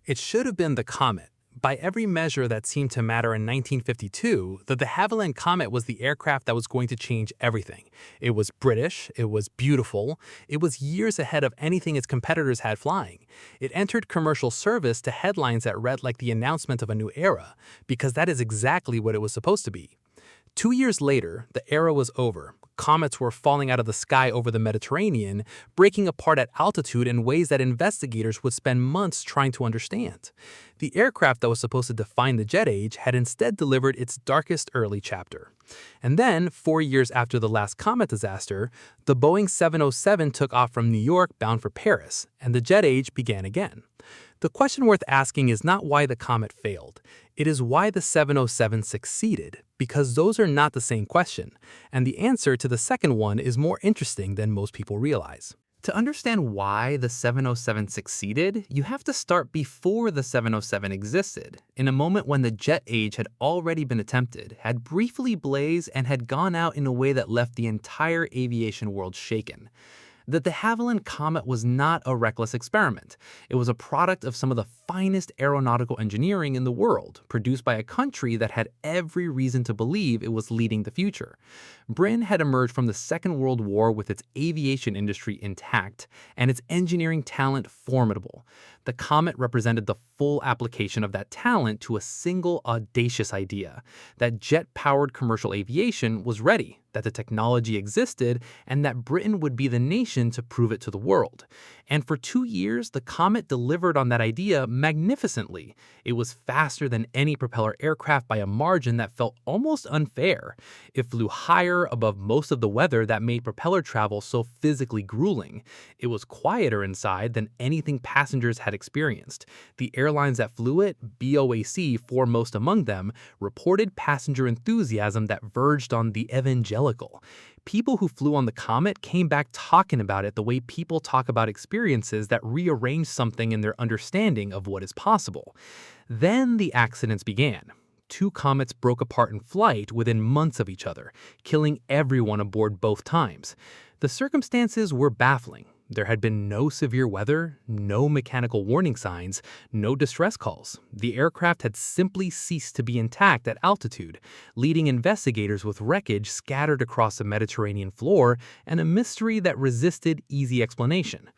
It should have been the comet. By every measure that seemed to matter in 1952, the de Havilland Comet was the aircraft that was going to change everything. It was British, it was beautiful, it was years ahead of anything its competitors had flying. It entered commercial service to headlines that read like the announcement of a new era, because that is exactly what it was supposed to be. 2 years later, the era was over. Comets were falling out of the sky over the Mediterranean, breaking apart at altitude in ways that investigators would spend months trying to understand. The aircraft that was supposed to define the jet age had instead delivered its darkest early chapter. And then, 4 years after the last comet disaster, the Boeing 707 took off from New York bound for Paris, and the jet age began again. The question worth asking is not why the comet failed. It is why the 707 succeeded, because those are not the same question, and the answer to the second one is more interesting than most people realize. To understand why the 707 succeeded, you have to start before the 707 existed, in a moment when the jet age had already been attempted, had briefly blazed, and had gone out in a way that left the entire aviation world shaken. The de Havilland Comet was not a reckless experiment. It was a product of some of the finest aeronautical engineering in the world, produced by a country that had every reason to believe it was leading the future. Britain had emerged from the Second World War with its aviation industry intact and its engineering talent formidable. The Comet represented the full application of that talent to a single audacious idea, that jet-powered commercial aviation was ready, that the technology existed, and that Britain would be the nation to prove it to the world. And for 2 years, the Comet delivered on that idea magnificently. It was faster than any propeller aircraft by a margin that felt almost unfair. It flew higher above most of the weather that made propeller travel so physically grueling. It was quieter inside than anything passengers had experienced. The airlines that flew it, BOAC foremost among them, reported passenger enthusiasm that verged on the evangelical. People who flew on the Comet came back talking about it the way people talk about experiences that rearrange something in their understanding of what is possible. Then the accidents began. 2 comets broke apart in flight within months of each other, killing everyone aboard both times. The circumstances were baffling. There had been no severe weather, no mechanical warning signs, no distress calls. The aircraft had simply ceased to be intact at altitude, leaving investigators with wreckage scattered across the Mediterranean floor and a mystery that resisted easy explanation.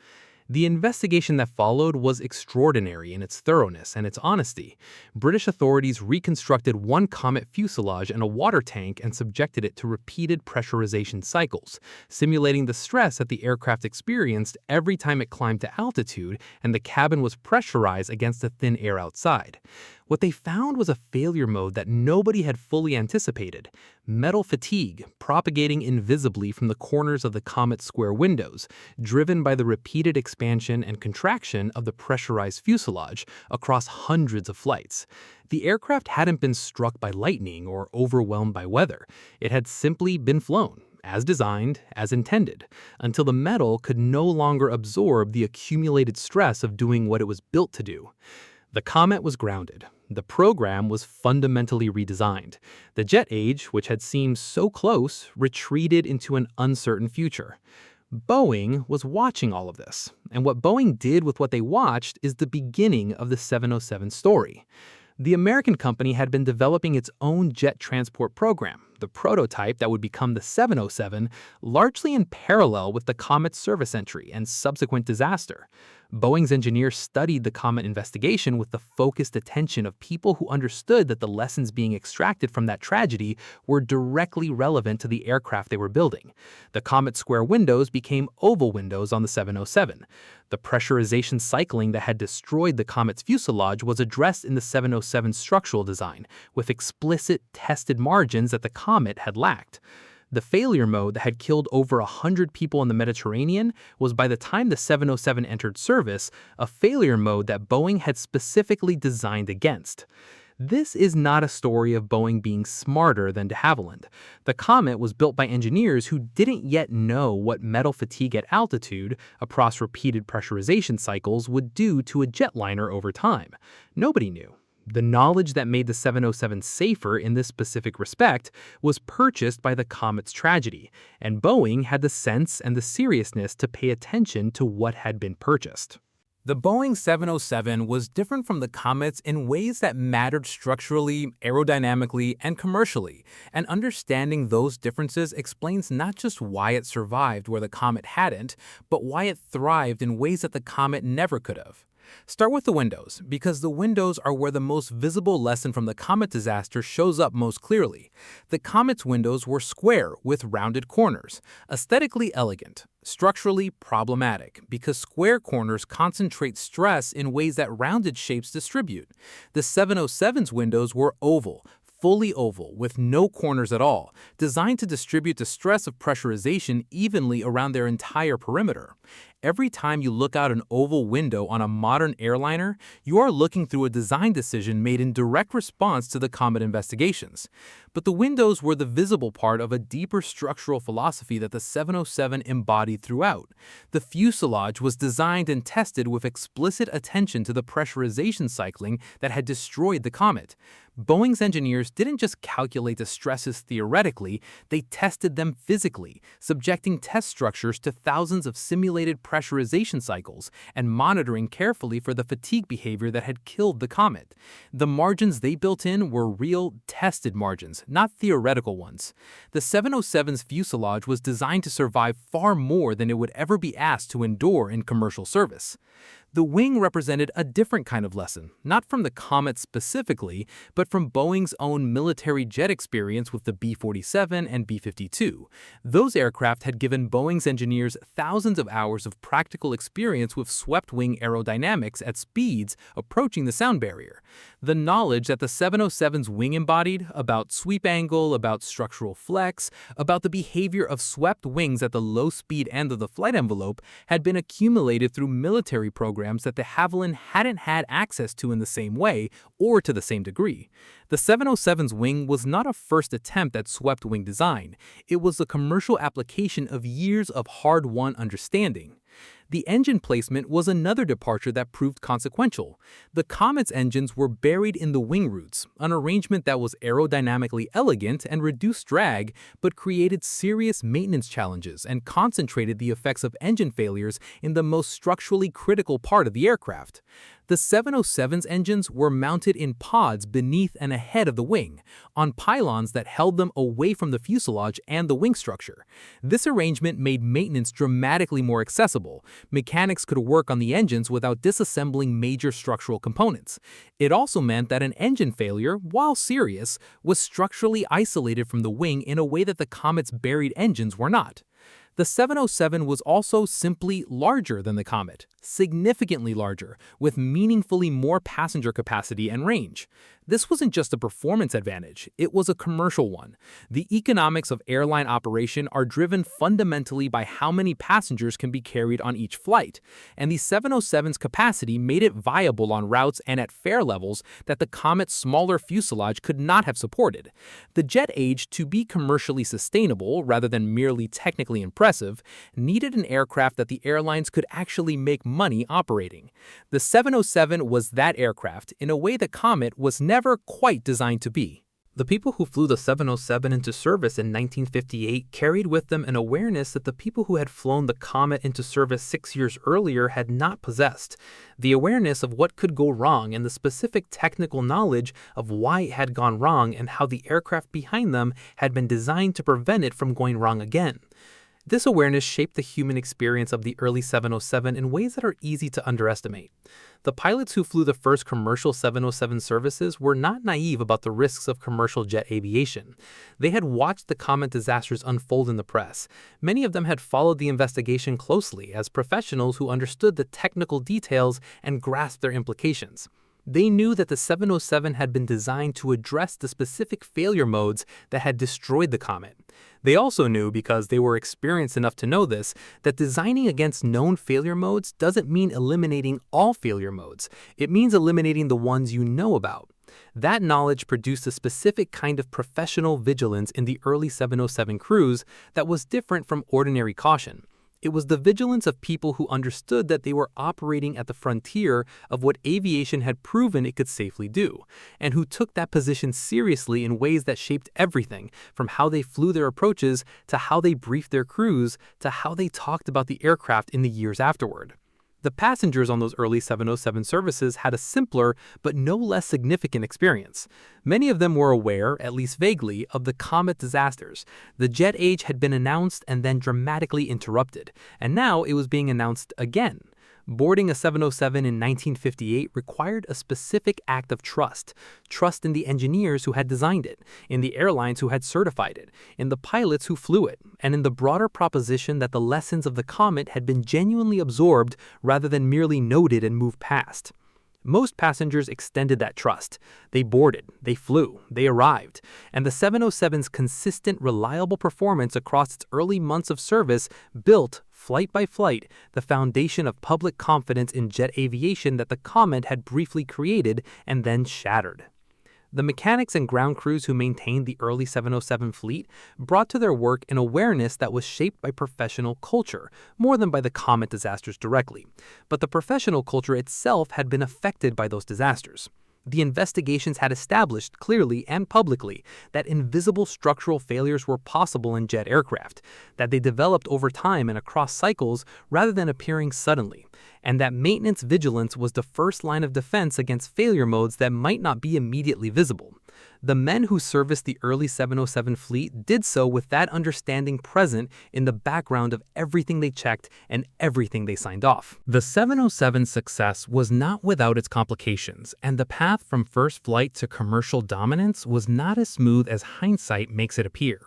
The investigation that followed was extraordinary in its thoroughness and its honesty. British authorities reconstructed one Comet fuselage and a water tank and subjected it to repeated pressurization cycles, simulating the stress that the aircraft experienced every time it climbed to altitude and the cabin was pressurized against the thin air outside. What they found was a failure mode that nobody had fully anticipated: metal fatigue propagating invisibly from the corners of the Comet's square windows, driven by the repeated expansion and contraction of the pressurized fuselage across hundreds of flights. The aircraft hadn't been struck by lightning or overwhelmed by weather. It had simply been flown, as designed, as intended, until the metal could no longer absorb the accumulated stress of doing what it was built to do. The Comet was grounded. The program was fundamentally redesigned. The jet age, which had seemed so close, retreated into an uncertain future. Boeing was watching all of this, and what Boeing did with what they watched is the beginning of the 707 story. The American company had been developing its own jet transport program, the prototype that would become the 707, largely in parallel with the Comet's service entry and subsequent disaster. Boeing's engineers studied the Comet investigation with the focused attention of people who understood that the lessons being extracted from that tragedy were directly relevant to the aircraft they were building. The Comet's square windows became oval windows on the 707. The pressurization cycling that had destroyed the Comet's fuselage was addressed in the 707's structural design, with explicit tested margins that the Comet had lacked. The failure mode that had killed over 100 people in the Mediterranean was, by the time the 707 entered service, a failure mode that Boeing had specifically designed against. This is not a story of Boeing being smarter than de Havilland. The Comet was built by engineers who didn't yet know what metal fatigue at altitude, across repeated pressurization cycles, would do to a jetliner over time. Nobody knew. The knowledge that made the 707 safer in this specific respect was purchased by the Comet's tragedy, and Boeing had the sense and the seriousness to pay attention to what had been purchased. The Boeing 707 was different from the Comets in ways that mattered structurally, aerodynamically, and commercially, and understanding those differences explains not just why it survived where the Comet hadn't, but why it thrived in ways that the Comet never could have. Start with the windows, because the windows are where the most visible lesson from the Comet disaster shows up most clearly. The Comet's windows were square with rounded corners, aesthetically elegant, structurally problematic, because square corners concentrate stress in ways that rounded shapes distribute. The 707's windows were oval, fully oval, with no corners at all, designed to distribute the stress of pressurization evenly around their entire perimeter. Every time you look out an oval window on a modern airliner, you are looking through a design decision made in direct response to the Comet investigations. But the windows were the visible part of a deeper structural philosophy that the 707 embodied throughout. The fuselage was designed and tested with explicit attention to the pressurization cycling that had destroyed the Comet. Boeing's engineers didn't just calculate the stresses theoretically, they tested them physically, subjecting test structures to thousands of simulated pressurization cycles and monitoring carefully for the fatigue behavior that had killed the Comet. The margins they built in were real, tested margins, not theoretical ones. The 707's fuselage was designed to survive far more than it would ever be asked to endure in commercial service. The wing represented a different kind of lesson, not from the Comet specifically, but from Boeing's own military jet experience with the B-47 and B-52. Those aircraft had given Boeing's engineers thousands of hours of practical experience with swept-wing aerodynamics at speeds approaching the sound barrier. The knowledge that the 707's wing embodied, about sweep angle, about structural flex, about the behavior of swept wings at the low-speed end of the flight envelope, had been accumulated through military programs that de Havilland hadn't had access to in the same way or to the same degree. The 707's wing was not a first attempt at swept wing design. It was the commercial application of years of hard-won understanding. The engine placement was another departure that proved consequential. The Comet's engines were buried in the wing roots, an arrangement that was aerodynamically elegant and reduced drag, but created serious maintenance challenges and concentrated the effects of engine failures in the most structurally critical part of the aircraft. The 707's engines were mounted in pods beneath and ahead of the wing, on pylons that held them away from the fuselage and the wing structure. This arrangement made maintenance dramatically more accessible. Mechanics could work on the engines without disassembling major structural components. It also meant that an engine failure, while serious, was structurally isolated from the wing in a way that the Comet's buried engines were not. The 707 was also simply larger than the Comet, significantly larger, with meaningfully more passenger capacity and range. This wasn't just a performance advantage, it was a commercial one. The economics of airline operation are driven fundamentally by how many passengers can be carried on each flight, and the 707's capacity made it viable on routes and at fare levels that the Comet's smaller fuselage could not have supported. The jet age, to be commercially sustainable rather than merely technically impressive, needed an aircraft that the airlines could actually make money operating. The 707 was that aircraft in a way the Comet was never quite designed to be. The people who flew the 707 into service in 1958 carried with them an awareness that the people who had flown the Comet into service 6 years earlier had not possessed. The awareness of what could go wrong and the specific technical knowledge of why it had gone wrong and how the aircraft behind them had been designed to prevent it from going wrong again. This awareness shaped the human experience of the early 707 in ways that are easy to underestimate. The pilots who flew the first commercial 707 services were not naive about the risks of commercial jet aviation. They had watched the Comet disasters unfold in the press. Many of them had followed the investigation closely as professionals who understood the technical details and grasped their implications. They knew that the 707 had been designed to address the specific failure modes that had destroyed the Comet. They also knew, because they were experienced enough to know this, that designing against known failure modes doesn't mean eliminating all failure modes. It means eliminating the ones you know about. That knowledge produced a specific kind of professional vigilance in the early 707 crews that was different from ordinary caution. It was the vigilance of people who understood that they were operating at the frontier of what aviation had proven it could safely do, and who took that position seriously in ways that shaped everything, from how they flew their approaches, to how they briefed their crews, to how they talked about the aircraft in the years afterward. The passengers on those early 707 services had a simpler but no less significant experience. Many of them were aware, at least vaguely, of the comet disasters. The jet age had been announced and then dramatically interrupted, and now it was being announced again. Boarding a 707 in 1958 required a specific act of trust. Trust in the engineers who had designed it, in the airlines who had certified it, in the pilots who flew it, and in the broader proposition that the lessons of the comet had been genuinely absorbed rather than merely noted and moved past. Most passengers extended that trust. They boarded, they flew, they arrived, and the 707's consistent, reliable performance across its early months of service built, flight by flight, the foundation of public confidence in jet aviation that the comet had briefly created and then shattered. The mechanics and ground crews who maintained the early 707 fleet brought to their work an awareness that was shaped by professional culture, more than by the comet disasters directly. But the professional culture itself had been affected by those disasters. The investigations had established clearly and publicly that invisible structural failures were possible in jet aircraft, that they developed over time and across cycles rather than appearing suddenly, and that maintenance vigilance was the first line of defense against failure modes that might not be immediately visible. The men who serviced the early 707 fleet did so with that understanding present in the background of everything they checked and everything they signed off. The 707's success was not without its complications, and the path from first flight to commercial dominance was not as smooth as hindsight makes it appear.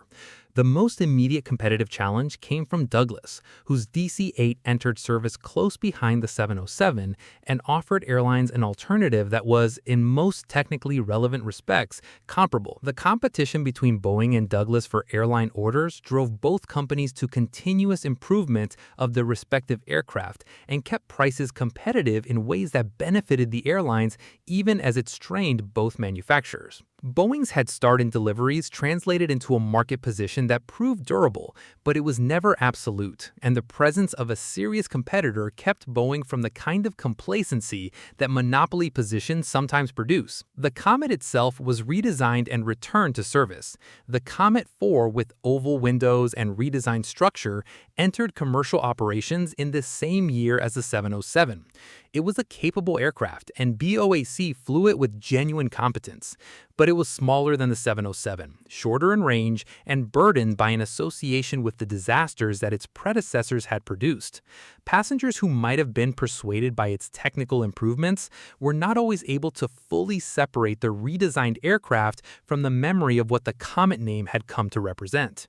The most immediate competitive challenge came from Douglas, whose DC-8 entered service close behind the 707 and offered airlines an alternative that was, in most technically relevant respects, comparable. The competition between Boeing and Douglas for airline orders drove both companies to continuous improvement of their respective aircraft and kept prices competitive in ways that benefited the airlines even as it strained both manufacturers. Boeing's head start in deliveries translated into a market position that proved durable, but it was never absolute, and the presence of a serious competitor kept Boeing from the kind of complacency that monopoly positions sometimes produce. The Comet itself was redesigned and returned to service. The Comet 4, with oval windows and redesigned structure, entered commercial operations in the same year as the 707. It was a capable aircraft, and BOAC flew it with genuine competence. But it was smaller than the 707, shorter in range, and burdened by an association with the disasters that its predecessors had produced. Passengers who might have been persuaded by its technical improvements were not always able to fully separate the redesigned aircraft from the memory of what the Comet name had come to represent.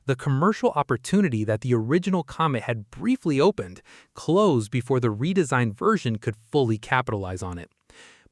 The commercial opportunity that the original Comet had briefly opened closed before the redesigned version could fully capitalize on it.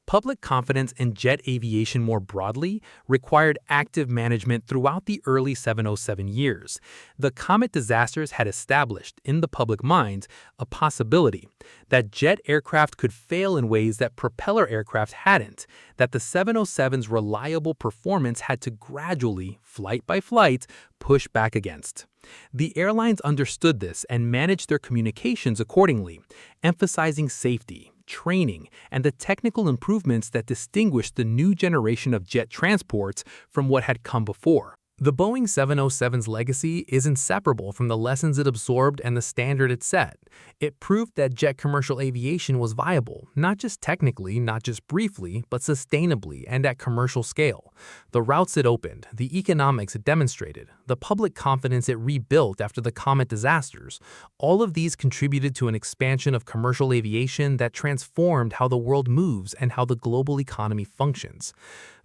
Public confidence in jet aviation more broadly required active management throughout the early 707 years. The Comet disasters had established, in the public mind, a possibility that jet aircraft could fail in ways that propeller aircraft hadn't, that the 707's reliable performance had to gradually, flight by flight, push back against. The airlines understood this and managed their communications accordingly, emphasizing safety, training, and the technical improvements that distinguished the new generation of jet transports from what had come before. The Boeing 707's legacy is inseparable from the lessons it absorbed and the standard it set. It proved that jet commercial aviation was viable, not just technically, not just briefly, but sustainably and at commercial scale. The routes it opened, the economics it demonstrated, the public confidence it rebuilt after the Comet disasters, all of these contributed to an expansion of commercial aviation that transformed how the world moves and how the global economy functions.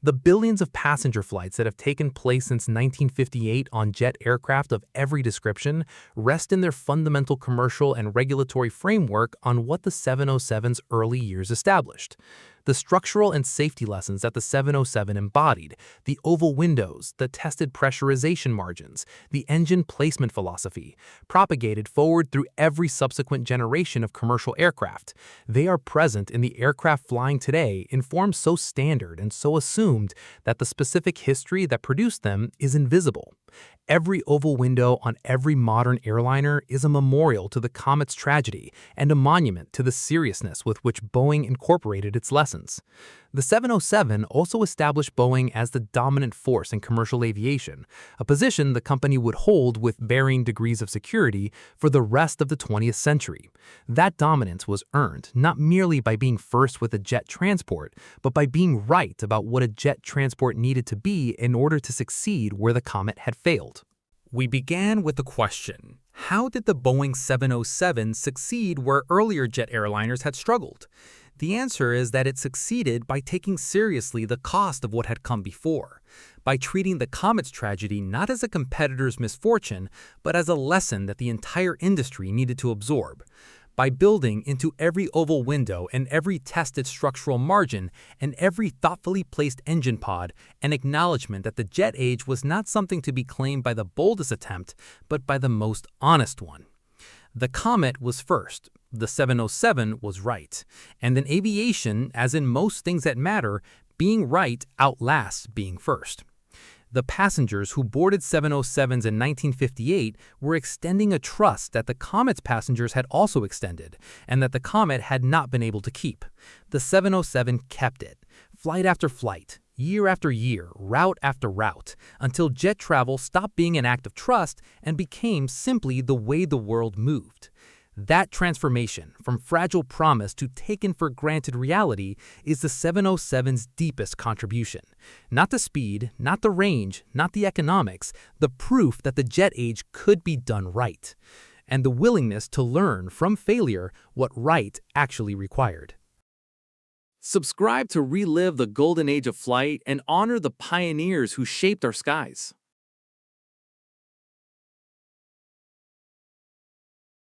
The billions of passenger flights that have taken place since 1958 on jet aircraft of every description rest in their fundamental commercial and regulatory framework on what the 707's early years established. The structural and safety lessons that the 707 embodied, the oval windows, the tested pressurization margins, the engine placement philosophy, propagated forward through every subsequent generation of commercial aircraft. They are present in the aircraft flying today in forms so standard and so assumed that the specific history that produced them is invisible. Every oval window on every modern airliner is a memorial to the Comet's tragedy and a monument to the seriousness with which Boeing incorporated its lessons. The 707 also established Boeing as the dominant force in commercial aviation, a position the company would hold with varying degrees of security for the rest of the 20th century. That dominance was earned not merely by being first with a jet transport, but by being right about what a jet transport needed to be in order to succeed where the Comet had failed. We began with the question, how did the Boeing 707 succeed where earlier jet airliners had struggled? The answer is that it succeeded by taking seriously the cost of what had come before, by treating the Comet's tragedy not as a competitor's misfortune, but as a lesson that the entire industry needed to absorb, by building into every oval window and every tested structural margin and every thoughtfully placed engine pod an acknowledgement that the jet age was not something to be claimed by the boldest attempt, but by the most honest one. The Comet was first. The 707 was right. And in aviation, as in most things that matter, being right outlasts being first. The passengers who boarded 707s in 1958 were extending a trust that the Comet's passengers had also extended, and that the Comet had not been able to keep. The 707 kept it, flight after flight, year after year, route after route, until jet travel stopped being an act of trust and became simply the way the world moved. That transformation, from fragile promise to taken-for-granted reality, is the 707's deepest contribution. Not the speed, not the range, not the economics, the proof that the jet age could be done right, and the willingness to learn from failure what right actually required. Subscribe to relive the golden age of flight and honor the pioneers who shaped our skies.